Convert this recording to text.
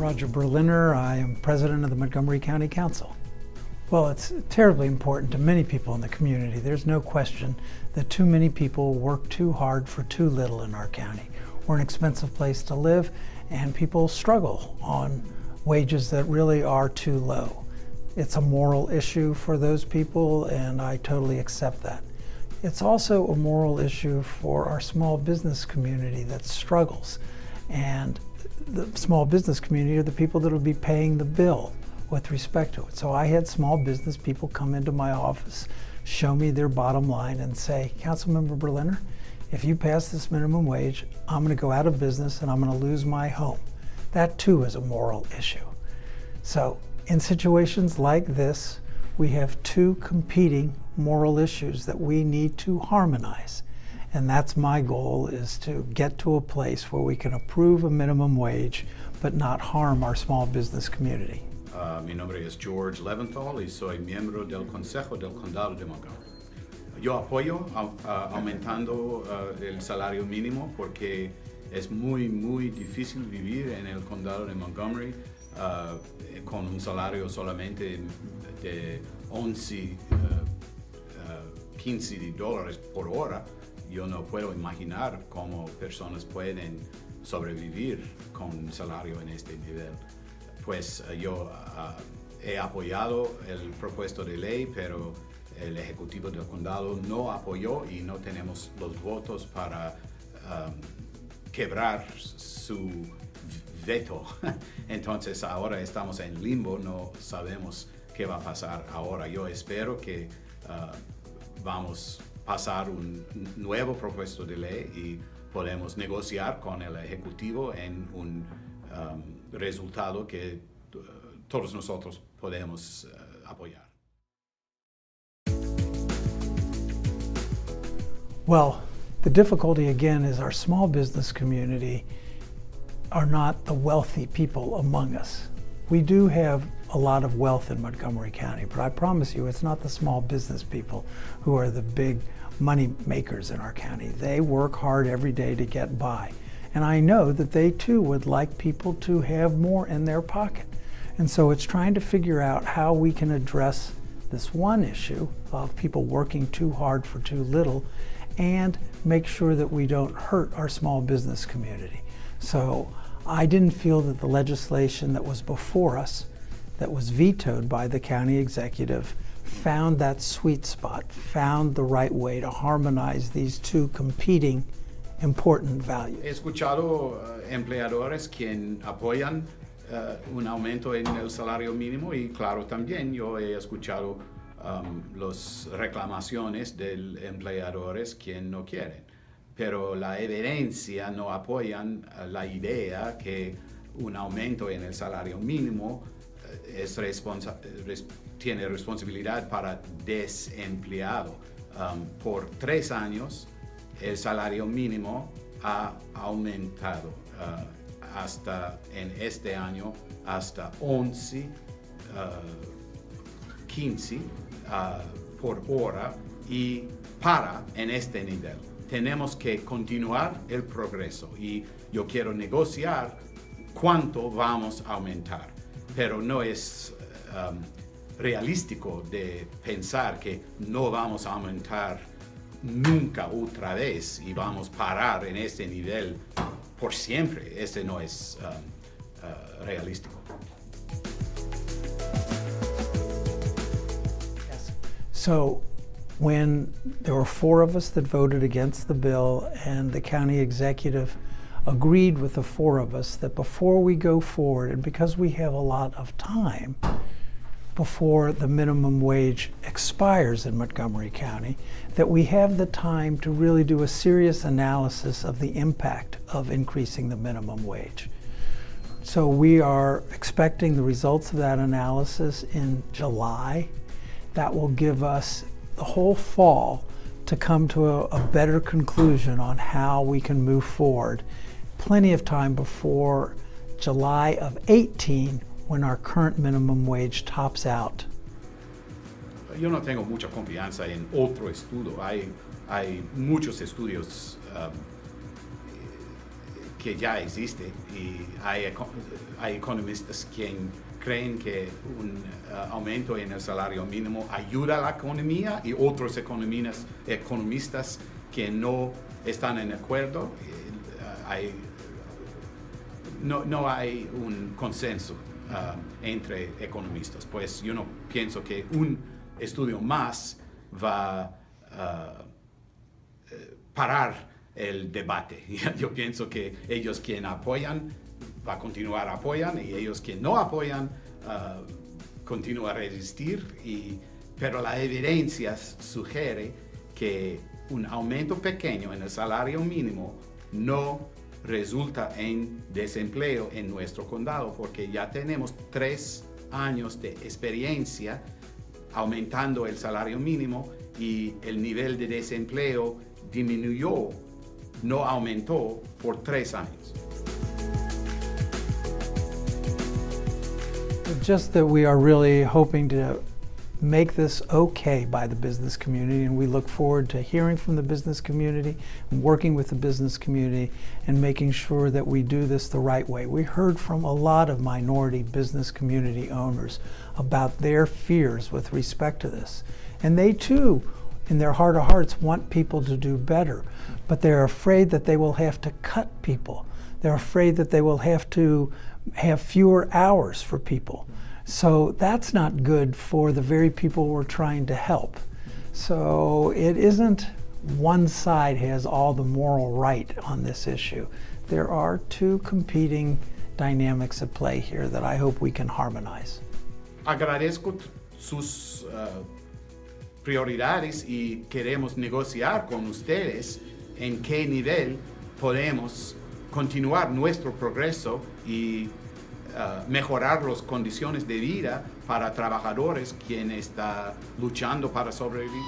Roger Berliner. I am president of the Montgomery County Council. Well, it's terribly important to many people in the community. There's no question that too many people work too hard for too little in our county. We're an expensive place to live, and people struggle on wages that really are too low. It's a moral issue for those people, and I totally accept that. It's also a moral issue for our small business community that struggles. And the small business community are the people that will be paying the bill with respect to it. So I had small business people come into my office, show me their bottom line and say, Councilmember Berliner, if you pass this minimum wage, I'm going to go out of business and I'm going to lose my home. That too is a moral issue. So in situations like this, we have two competing moral issues that we need to harmonize. And that's my goal, is to get to a place where we can approve a minimum wage but not harm our small business community. Mi nombre es George Leventhal y soy miembro del Concejo del Condado de Montgomery. Yo apoyo aumentando el salario mínimo porque es muy difícil vivir en el Condado de Montgomery con un salario solamente de 11, 15 dólares por hora. Yo no puedo imaginar cómo personas pueden sobrevivir con un salario en este nivel. Pues yo he apoyado el propuesto de ley, pero el Ejecutivo del Condado no apoyó y no tenemos los votos para quebrar su veto. Entonces ahora estamos en limbo, no sabemos qué va a pasar ahora. Yo espero que vamos a pasar un nuevo propuesto de ley y podemos negociar con el Ejecutivo en un resultado que todos nosotros podemos apoyar. Well, the difficulty again is our small business community are not the wealthy people among us. We do have a lot of wealth in Montgomery County, but I promise you it's not the small business people who are the big money makers in our county. They work hard every day to get by. And I know that they too would like people to have more in their pocket. And so it's trying to figure out how we can address this one issue of people working too hard for too little and make sure that we don't hurt our small business community. So I didn't feel that the legislation that was before us, that was vetoed by the county executive, found that sweet spot, found the right way to harmonize these two competing important values. He escuchado empleadores quien apoyan un aumento en el salario mínimo y claro también yo he escuchado las reclamaciones de empleadores quien no quieren. Pero la evidencia no apoyan la idea que un aumento en el salario mínimo tiene responsabilidad para desempleado. Por 3 años el salario mínimo ha aumentado hasta en este año hasta 11, 15 por hora y para en este nivel. Tenemos que continuar el progreso y yo quiero negociar cuánto vamos a aumentar, pero no es realístico de pensar que no vamos a aumentar nunca otra vez y vamos a parar en este nivel por siempre. Ese no es realístico. Yes. So when there were 4 of us that voted against the bill and the county executive agreed with the 4 of us that before we go forward, and because we have a lot of time before the minimum wage expires in Montgomery County, that we have the time to really do a serious analysis of the impact of increasing the minimum wage. So we are expecting the results of that analysis in July. That will give us the whole fall to come to a better conclusion on how we can move forward. Plenty of time before July of 18, when our current minimum wage tops out. Yo no tengo mucha confianza en otro estudio. Hay muchos estudios que ya existe y hay economistas quien creen que un aumento en el salario mínimo ayuda a la economía y otros economistas que no están en acuerdo. No hay un consenso entre economistas, pues yo no pienso que un estudio más va a parar el debate. Yo pienso que ellos quien apoyan va a continuar apoyan y ellos quien no apoyan continúa a resistir, pero la evidencia sugiere que un aumento pequeño en el salario mínimo no resulta en desempleo en nuestro condado, porque ya tenemos 3 años de experiencia aumentando el salario mínimo y el nivel de desempleo disminuyó, no aumentó por 3 años. Just that we are really hoping to make this okay by the business community, and we look forward to hearing from the business community and working with the business community and making sure that we do this the right way. We heard from a lot of minority business community owners about their fears with respect to this, and they too, in their heart of hearts, want people to do better, but they're afraid that they will have to cut people. They're afraid that they will have to have fewer hours for people. So that's not good for the very people we're trying to help. So it isn't one side has all the moral right on this issue. There are 2 competing dynamics at play here that I hope we can harmonize. Agradezco sus prioridades y queremos negociar con ustedes en qué nivel podemos continuar nuestro progreso y mejorar las condiciones de vida para trabajadores quienes están luchando para sobrevivir.